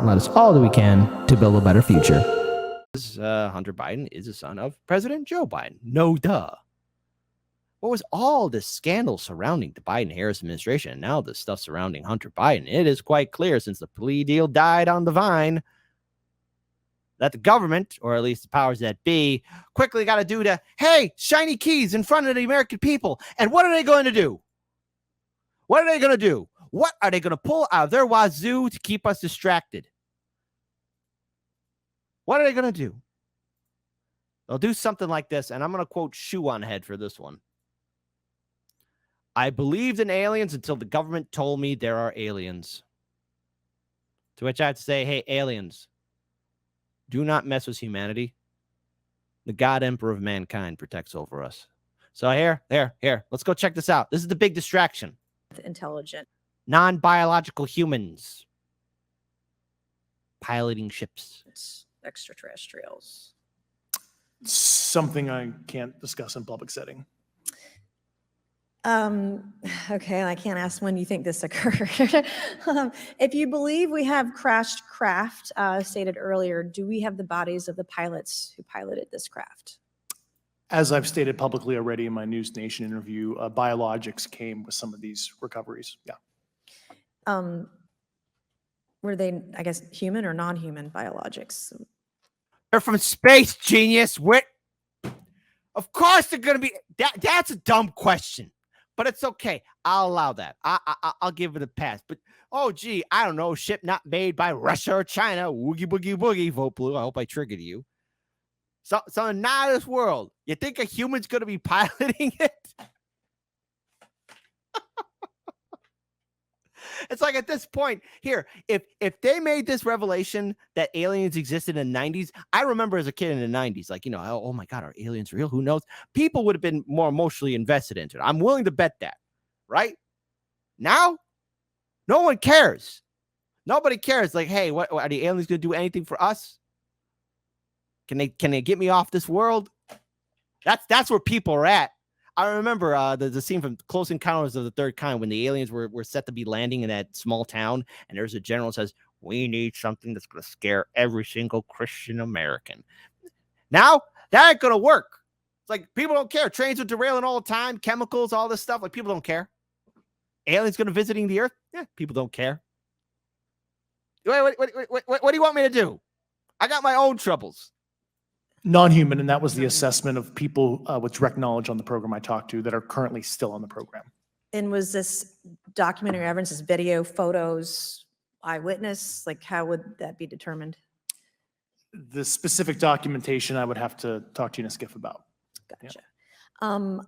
and let us all do we can to build a better future. Hunter Biden is a son of President Joe Biden. No duh. What was all this scandal surrounding the Biden-Harris administration and now the stuff surrounding Hunter Biden? It is quite clear since the plea deal died on the vine that the government, or at least the powers that be, quickly got to do the, hey, shiny keys in front of the American people. And what are they going to do? What are they going to do? What are they going to pull out of their wazoo to keep us distracted? What are they going to do? They'll do something like this, and I'm going to quote Shoe on Head for this one. I believed in aliens until the government told me there are aliens. To which I have to say, hey, aliens, do not mess with humanity. The God Emperor of mankind protects over us. So here, let's go check this out. This is the big distraction. Intelligent. Non-biological humans piloting ships. It's extraterrestrials. Something I can't discuss in public setting. Okay, I can't ask when you think this occurred. If you believe we have crashed craft, stated earlier, do we have the bodies of the pilots who piloted this craft? As I've stated publicly already in my News Nation interview, biologics came with some of these recoveries. Yeah. Were they, I guess, human or non-human biologics? They're from space, genius. What? Of course they're going to be. That's a dumb question, but it's okay. I'll allow that. I'll give it a pass. But, oh, gee, I don't know. Ship not made by Russia or China. Woogie, boogie, boogie. Vote blue. I hope I triggered you. So not this world. You think a human's going to be piloting it? It's like at this point here, if they made this revelation that aliens existed in the 90s, I remember as a kid in the 90s, like, you know, oh my God, are aliens real? Who knows? People would have been more emotionally invested into it. I'm willing to bet that, right? Now, no one cares. Nobody cares. Like, hey, what are the aliens going to do anything for us? Can they get me off this world? That's where people are at. I remember the scene from Close Encounters of the Third Kind when the aliens were set to be landing in that small town, and there's a general who says, we need something that's going to scare every single Christian American. Now, that ain't going to work. It's like people don't care. Trains are derailing all the time, chemicals, all this stuff. Like, people don't care. Aliens going to visiting the Earth? Yeah, people don't care. What do you want me to do? I got my own troubles. Non-human, and that was the assessment of people with direct knowledge on the program I talked to that are currently still on the program. And was this documentary evidence, this video, photos, eyewitness? Like, how would that be determined? The specific documentation I would have to talk to you in a skiff about. Gotcha. Yeah.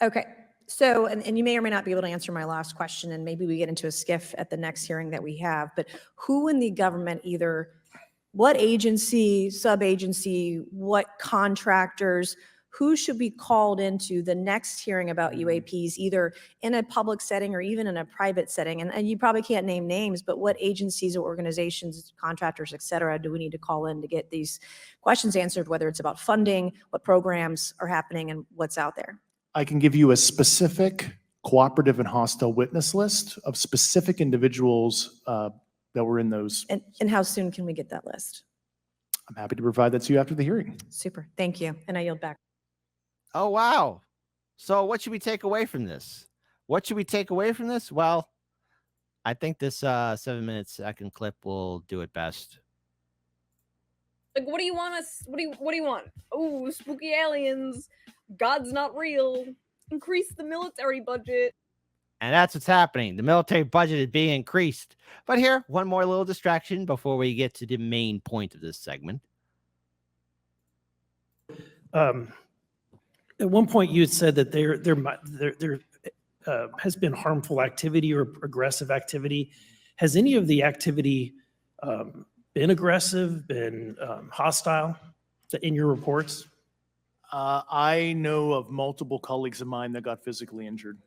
Okay. So, and you may or may not be able to answer my last question, and maybe we get into a skiff at the next hearing that we have, but who in the government, either what agency, sub-agency, what contractors, who should be called into the next hearing about UAPs, either in a public setting or even in a private setting? And you probably can't name names, but what agencies or organizations, contractors, et cetera, do we need to call in to get these questions answered, whether it's about funding, what programs are happening, and what's out there? I can give you a specific cooperative and hostile witness list of specific individuals that were in those. And how soon can we get that list? I'm happy to provide that to you after the hearing. Super. Thank you. And I yield back. Oh, wow. So what should we take away from this? What should we take away from this? Well, I think this 7-minute second clip will do it best. Like, what do you want us? What do you want? Oh, spooky aliens. God's not real. Increase the military budget. And that's what's happening. The military budget is being increased. But here, one more little distraction before we get to the main point of this segment. At one point, you had said that there has been harmful activity or aggressive activity. Has any of the activity been aggressive, been hostile in your reports? I know of multiple colleagues of mine that got physically injured.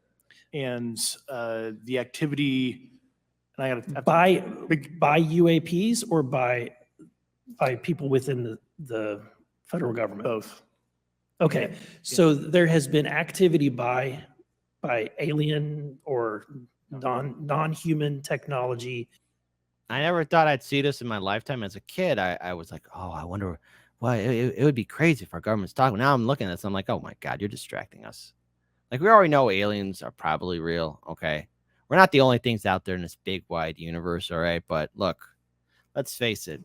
And the activity, and I got by UAPs or by people within the federal government? Both. Okay, so there has been activity by alien or non-human technology. I never thought I'd see this in my lifetime. As a kid, I was like, oh, I wonder. Well, it would be crazy if our government's talking. Now I'm looking at this. I'm like, oh my God, you're distracting us. Like, we already know aliens are probably real. Okay. We're not the only things out there in this big, wide universe. All right. But look, let's face it.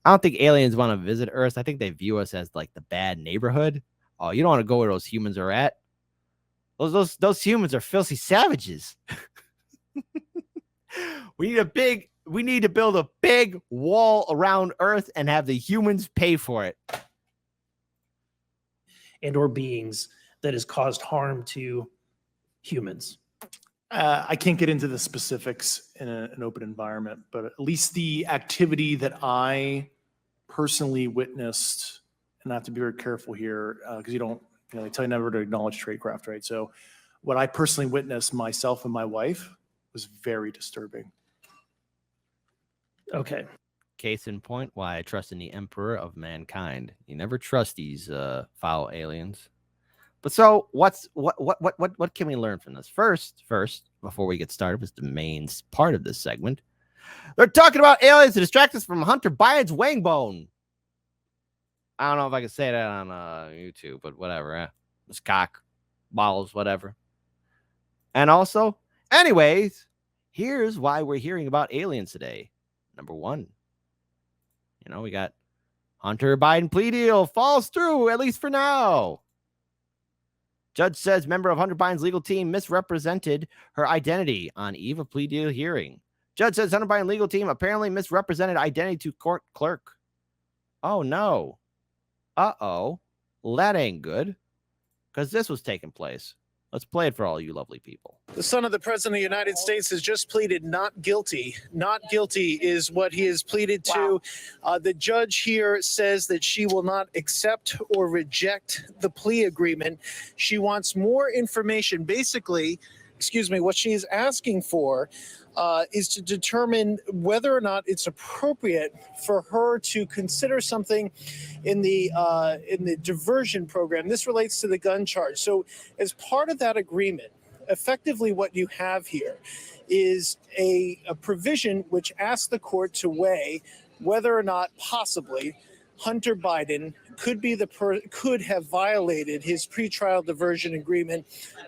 I don't think aliens want to visit Earth. I think they view us as like the bad neighborhood. Oh, you don't want to go where those humans are at. Those humans are filthy savages. We need to build a big wall around Earth and have the humans pay for it. And or beings that has caused harm to humans. I can't get into the specifics in an open environment, but at least the activity that I personally witnessed, and I have to be very careful here because they tell you never to acknowledge tradecraft, right? So what I personally witnessed myself and my wife was very disturbing. Okay. Case in point, why I trust in the emperor of mankind. You never trust these foul aliens. But so what can we learn from this? First, before we get started, was the main part of this segment. They're talking about aliens to distract us from Hunter Biden's wang bone. I don't know if I can say that on YouTube, but whatever. It's cock, balls, whatever. And also, anyways, here's why we're hearing about aliens today. Number one, we got Hunter Biden plea deal falls through, at least for now. Judge says member of Hunter Biden's legal team misrepresented her identity on eve of plea deal hearing. Judge says Hunter Biden legal team apparently misrepresented identity to court clerk. Oh, no. Uh-oh. Well, that ain't good, because this was taking place. Let's play it for all you lovely people. The son of the president of the United States has just pleaded not guilty. Not guilty is what he has pleaded to. The judge here says that she will not accept or reject the plea agreement. She wants more information. Basically, what she is asking for is to determine whether or not it's appropriate for her to consider something in the diversion program. This relates to the gun charge. So as part of that agreement, effectively what you have here is a provision which asks the court to weigh whether or not possibly Hunter Biden could have violated his pretrial diversion agreement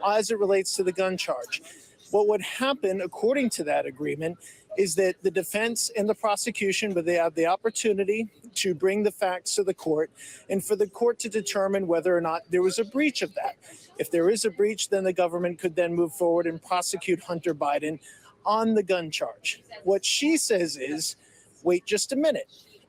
as it relates to the gun charge. What would happen, according to that agreement, is that the defense and the prosecution, but they have the opportunity to bring the facts to the court and for the court to determine whether or not there was a breach of that. If there is a breach, then the government could then move forward and prosecute Hunter Biden on the gun charge. What she says is, wait just a minute.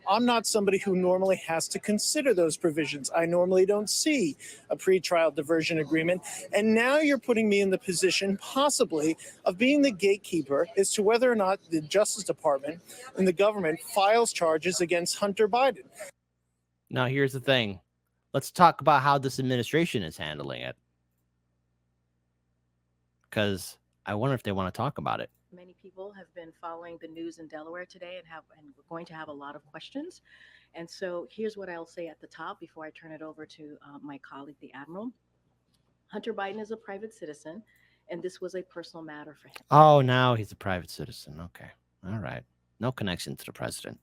I'm not somebody who normally has to consider those provisions. I normally don't see a pretrial diversion agreement. And now you're putting me in the position, possibly, of being the gatekeeper as to whether or not the Justice Department and the government files charges against Hunter Biden. Now, here's the thing. Let's talk about how this administration is handling it. Because I wonder if they want to talk about it. Many people have been following the news in Delaware today and we're going to have a lot of questions. And so here's what I'll say at the top before I turn it over to my colleague, the Admiral. Hunter Biden is a private citizen, and this was a personal matter for him. Oh, now he's a private citizen. Okay. All right. No connection to the president.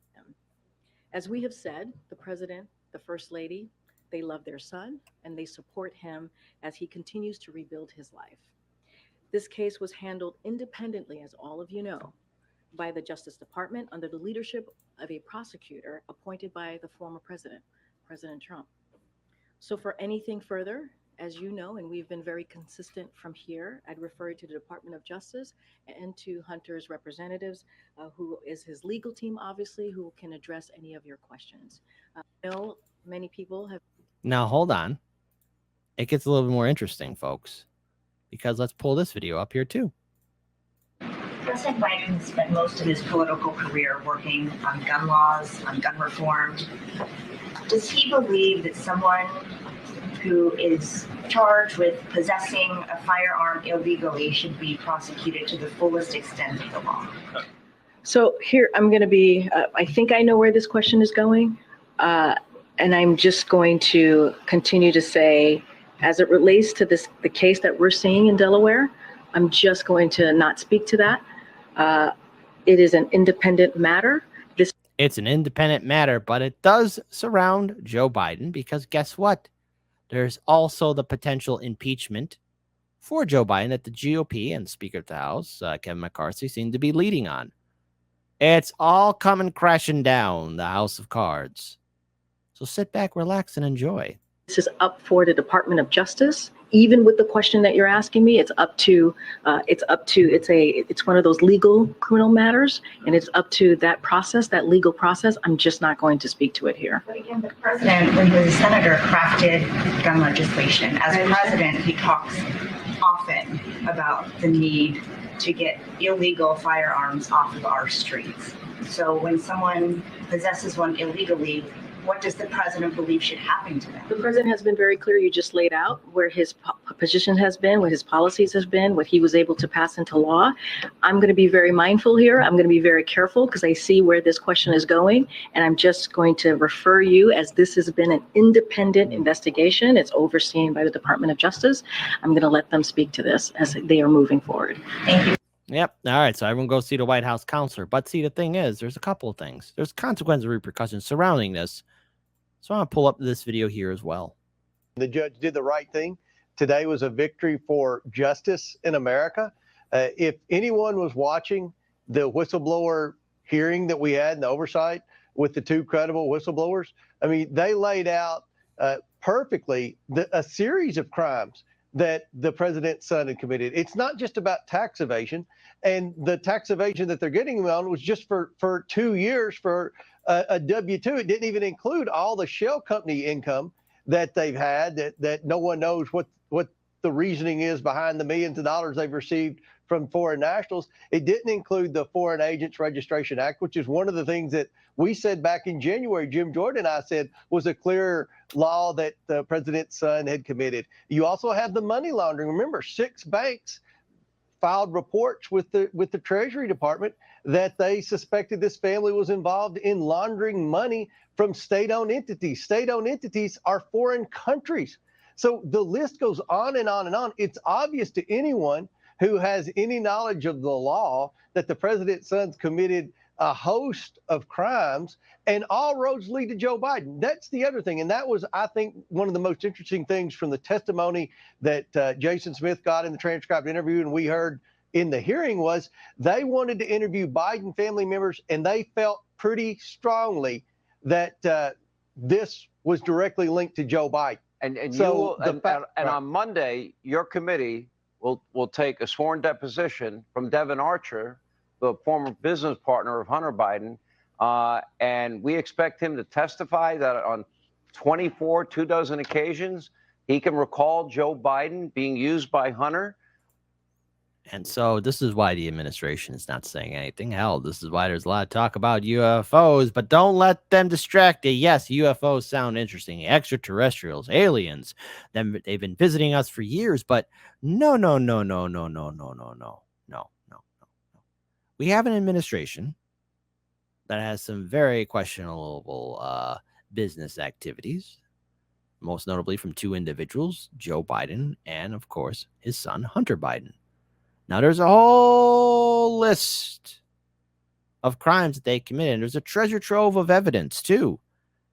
As we have said, the president, the first lady, they love their son, and they support him as he continues to rebuild his life. This case was handled independently, as all of you know, by the Justice Department under the leadership of a prosecutor appointed by the former president, President Trump. So for anything further, as you know, and we've been very consistent from here, I'd refer you to the Department of Justice and to Hunter's representatives, who is his legal team, obviously, who can address any of your questions. I know many people have. Now, hold on. It gets a little bit more interesting, folks. Because let's pull this video up here too. President Biden spent most of his political career working on gun laws, on gun reform. Does he believe that someone who is charged with possessing a firearm illegally should be prosecuted to the fullest extent of the law? So here, I'm going to be, I think I know where this question is going. And I'm just going to continue to say, as it relates to the case that we're seeing in Delaware, I'm just going to not speak to that. It is an independent matter. It's an independent matter, but it does surround Joe Biden because guess what? There's also the potential impeachment for Joe Biden that the GOP and Speaker of the House, Kevin McCarthy, seem to be leading on. It's all coming crashing down the House of Cards. So sit back, relax, and enjoy. This is up for the Department of Justice. Even with the question that you're asking me, it's one of those legal criminal matters, and it's up to that process, that legal process. I'm just not going to speak to it here. But again, the president, when he was a senator, crafted gun legislation. As president, he talks often about the need to get illegal firearms off of our streets. So when someone possesses one illegally, what does the president believe should happen to them? The president has been very clear. You just laid out where his position has been, what his policies has been, what he was able to pass into law. I'm going to be very mindful here. I'm going to be very careful because I see where this question is going. And I'm just going to refer you, as this has been an independent investigation. It's overseen by the Department of Justice. I'm going to let them speak to this as they are moving forward. Thank you. Yep. All right. So everyone go see the White House counselor. But see, the thing is, there's a couple of things. There's consequences and repercussions surrounding this. So I'm going to pull up this video here as well. The judge did the right thing. Today was a victory for justice in America. If anyone was watching the whistleblower hearing that we had and the oversight with the two credible whistleblowers, I mean, they laid out perfectly a series of crimes that the president's son had committed. It's not just about tax evasion. And the tax evasion that they're getting on was just for 2 years for a W-2. It didn't even include all the shell company income that they've had that no one knows what the reasoning is behind the millions of dollars they've received from foreign nationals. It didn't include the Foreign Agents Registration Act, which is one of the things that we said back in January, Jim Jordan and I said was a clear law that the president's son had committed. You also have the money laundering. Remember, 6 banks filed reports with the Treasury Department that they suspected this family was involved in laundering money from state-owned entities. State-owned entities are foreign countries. So the list goes on and on and on. It's obvious to anyone who has any knowledge of the law that the president's son's committed a host of crimes, and all roads lead to Joe Biden. That's the other thing. And that was, I think, one of the most interesting things from the testimony that Jason Smith got in the transcribed interview and we heard in the hearing was they wanted to interview Biden family members, and they felt pretty strongly that this was directly linked to Joe Biden. And so you will, and on Monday, your committee will take a sworn deposition from Devin Archer, the former business partner of Hunter Biden, and we expect him to testify that on 24 occasions, he can recall Joe Biden being used by Hunter. And so this is why the administration is not saying anything. Hell, this is why there's a lot of talk about UFOs, but don't let them distract you. Yes, UFOs sound interesting. Extraterrestrials, aliens, they've been visiting us for years, but no. We have an administration that has some very questionable business activities, most notably from 2 individuals, Joe Biden and, of course, his son, Hunter Biden. Now, there's a whole list of crimes that they committed. And there's a treasure trove of evidence, too,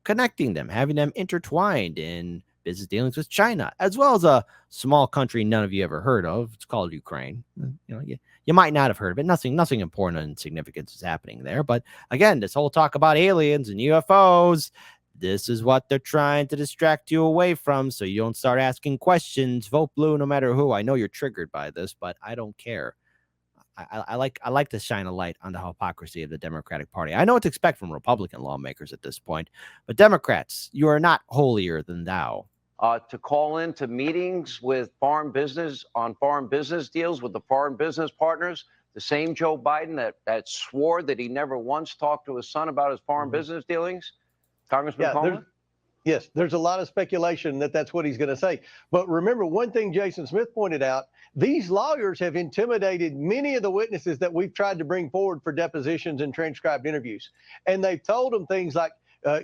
connecting them, having them intertwined in business dealings with China, as well as a small country none of you ever heard of. It's called Ukraine. You might not have heard of it. Nothing important and significant is happening there. But again, this whole talk about aliens and UFOs, this is what they're trying to distract you away from so you don't start asking questions. Vote blue no matter who. I know you're triggered by this, but I don't care. I like to shine a light on the hypocrisy of the Democratic Party. I know what to expect from Republican lawmakers at this point, but Democrats, you are not holier than thou. To call into meetings with foreign business on foreign business deals with the foreign business partners, the same Joe Biden that swore that he never once talked to his son about his foreign business dealings. Congressman Coleman? Yes, there's a lot of speculation that that's what he's going to say. But remember, one thing Jason Smith pointed out, these lawyers have intimidated many of the witnesses that we've tried to bring forward for depositions and transcribed interviews. And they've told them things like,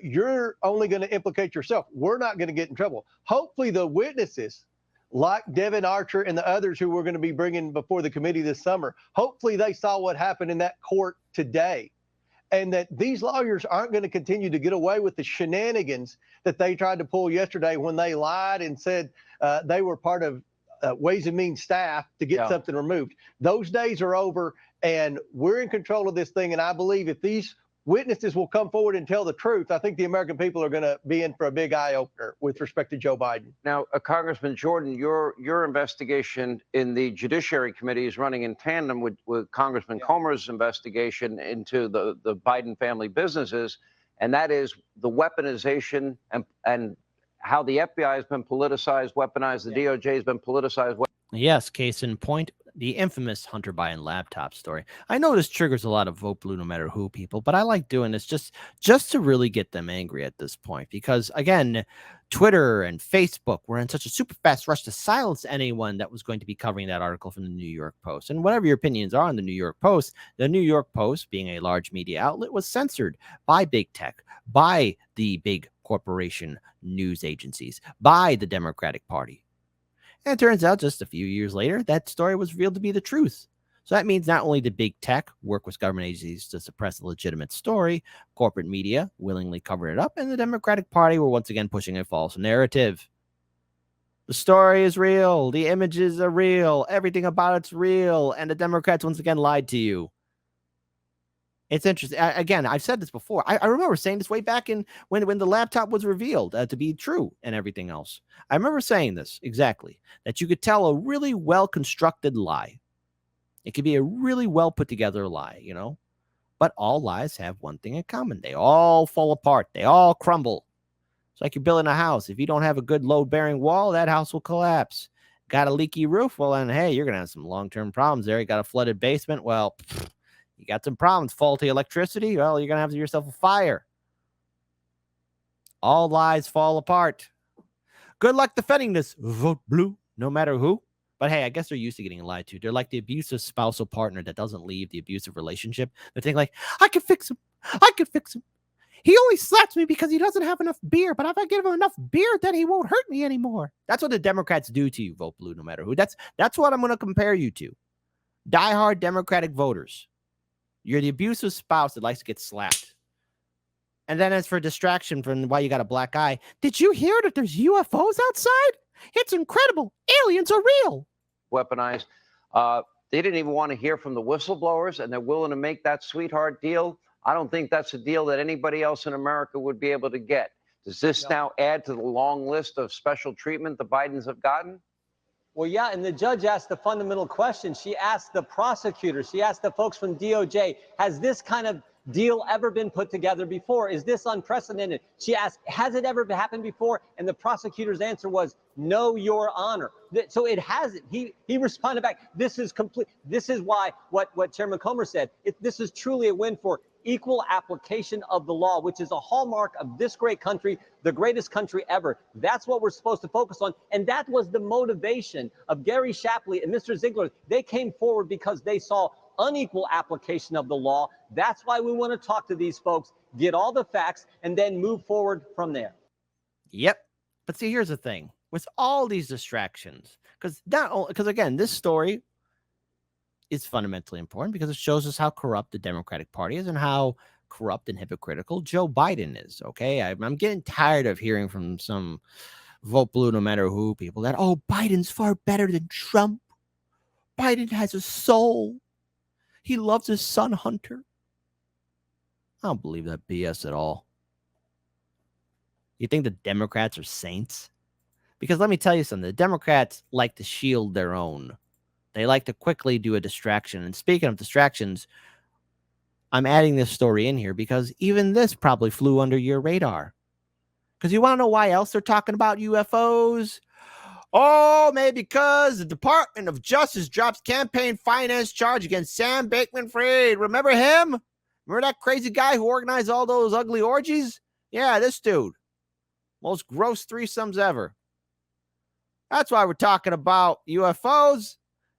you're only going to implicate yourself. We're not going to get in trouble. Hopefully the witnesses like Devin Archer and the others who we're going to be bringing before the committee this summer. Hopefully they saw what happened in that court today, and that these lawyers aren't going to continue to get away with the shenanigans that they tried to pull yesterday when they lied and said they were part of Ways and Means staff to get something removed. Those days are over, and we're in control of this thing. And I believe if these witnesses will come forward and tell the truth, I think the American people are going to be in for a big eye opener with respect to Joe Biden. Now, Congressman Jordan, your investigation in the Judiciary Committee is running in tandem with Congressman Comer's investigation into the Biden family businesses, and that is the weaponization and how the FBI has been politicized, weaponized, the DOJ has been politicized. Yes, case in point, the infamous Hunter Biden laptop story. I know this triggers a lot of vote blue no matter who people, but I like doing this just to really get them angry at this point, because again, Twitter and Facebook were in such a super fast rush to silence anyone that was going to be covering that article from the New York Post. And whatever your opinions are on the New York Post, being a large media outlet, was censored by big tech, by the big corporation news agencies, by the Democratic Party. And it turns out just a few years later, that story was revealed to be the truth. So that means not only did big tech work with government agencies to suppress a legitimate story, corporate media willingly covered it up, and the Democratic Party were once again pushing a false narrative. The story is real. The images are real. Everything about it's real. And the Democrats once again lied to you. It's interesting. Again, I've said this before. I remember saying this way back in when the laptop was revealed to be true and everything else. I remember saying this exactly, that you could tell a really well-constructed lie. It could be a really well put together lie, you know, but all lies have one thing in common. They all fall apart. They all crumble. It's like you're building a house. If you don't have a good load-bearing wall, that house will collapse. Got a leaky roof? Well, then, hey, you're going to have some long-term problems there. You got a flooded basement? Well, you got some problems. Faulty electricity? Well, you're going to have yourself a fire. All lies fall apart. Good luck defending this. Vote blue, no matter who. But hey, I guess they're used to getting lied to. They're like the abusive spousal partner that doesn't leave the abusive relationship. They think like, I can fix him. I can fix him. He only slaps me because he doesn't have enough beer. But if I give him enough beer, then he won't hurt me anymore. That's what the Democrats do to you, vote blue, no matter who. That's what I'm going to compare you to. Diehard Democratic voters. You're the abusive spouse that likes to get slapped. And then as for distraction from why you got a black eye, did you hear that there's UFOs outside? It's incredible. Aliens are real. Weaponized. They didn't even want to hear from the whistleblowers, and they're willing to make that sweetheart deal. I don't think that's a deal that anybody else in America would be able to get. Does this now add to the long list of special treatment the Bidens have gotten? Well, yeah, and the judge asked the fundamental question. She asked the prosecutors, she asked the folks from DOJ, has this kind of deal ever been put together before? Is this unprecedented? She asked, has it ever happened before? And the prosecutor's answer was, no, Your Honor. So it hasn't. He responded back, this is complete. This is why what Chairman Comer said, this is truly a win for equal application of the law, which is a hallmark of this great country, the greatest country ever. That's what we're supposed to focus on. And that was the motivation of Gary Shapley and Mr. Ziegler. They came forward because they saw unequal application of the law. That's why we want to talk to these folks, get all the facts, and then move forward from there. Yep. But see, here's the thing. With all these distractions, because again, this story is fundamentally important because it shows us how corrupt the Democratic Party is and how corrupt and hypocritical Joe Biden is. Okay, I'm getting tired of hearing from some vote blue no matter who people that, oh, Biden's far better than Trump. Biden has a soul. He loves his son Hunter. I don't believe that BS at all. You think the Democrats are saints? Because let me tell you something, the Democrats like to shield their own. They like to quickly do a distraction. And speaking of distractions, I'm adding this story in here because even this probably flew under your radar. Because you want to know why else they're talking about UFOs? Oh, maybe because the Department of Justice drops campaign finance charge against Sam Bankman-Fried. Remember him? Remember that crazy guy who organized all those ugly orgies? Yeah, this dude. Most gross threesomes ever. That's why we're talking about UFOs.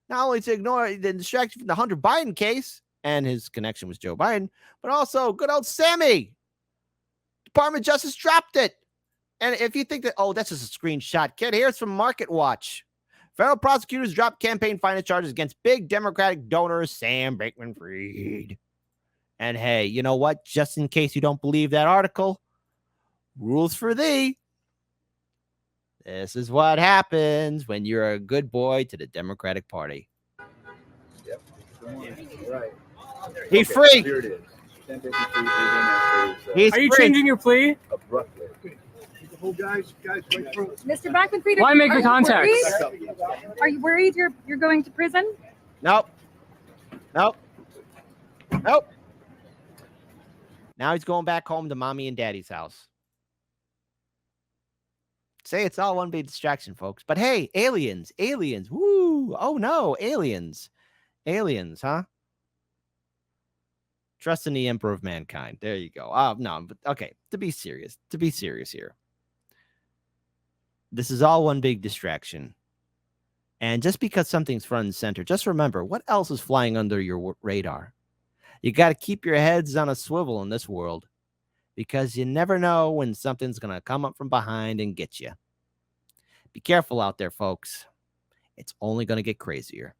Not only to ignore the distraction from the Hunter Biden case and his connection with Joe Biden, but also good old Sammy. Department of Justice dropped it. And if you think that, oh, that's just a screenshot, kid, here's from Market Watch. Federal prosecutors dropped campaign finance charges against big Democratic donor Sam Bankman-Fried. And hey, you know what? Just in case you don't believe that article, rules for thee. This is what happens when you're a good boy to the Democratic Party. Yep. Right. He's free. Here it is. He's Are you free. changing your plea? Abruptly. Oh, guys, wait for Mr. Backman-Fried, Why make the contact? Are you worried you're going to prison? Nope. Nope. Nope. Now he's going back home to mommy and daddy's house. Say it's all one big distraction, folks. But hey, aliens. Woo. Oh no, aliens, huh? Trust in the Emperor of Mankind. There you go. No, but okay. To be serious here. This is all one big distraction. And just because something's front and center, just remember what else is flying under your radar. You got to keep your heads on a swivel in this world, because you never know when something's going to come up from behind and get you. Be careful out there, folks. It's only going to get crazier.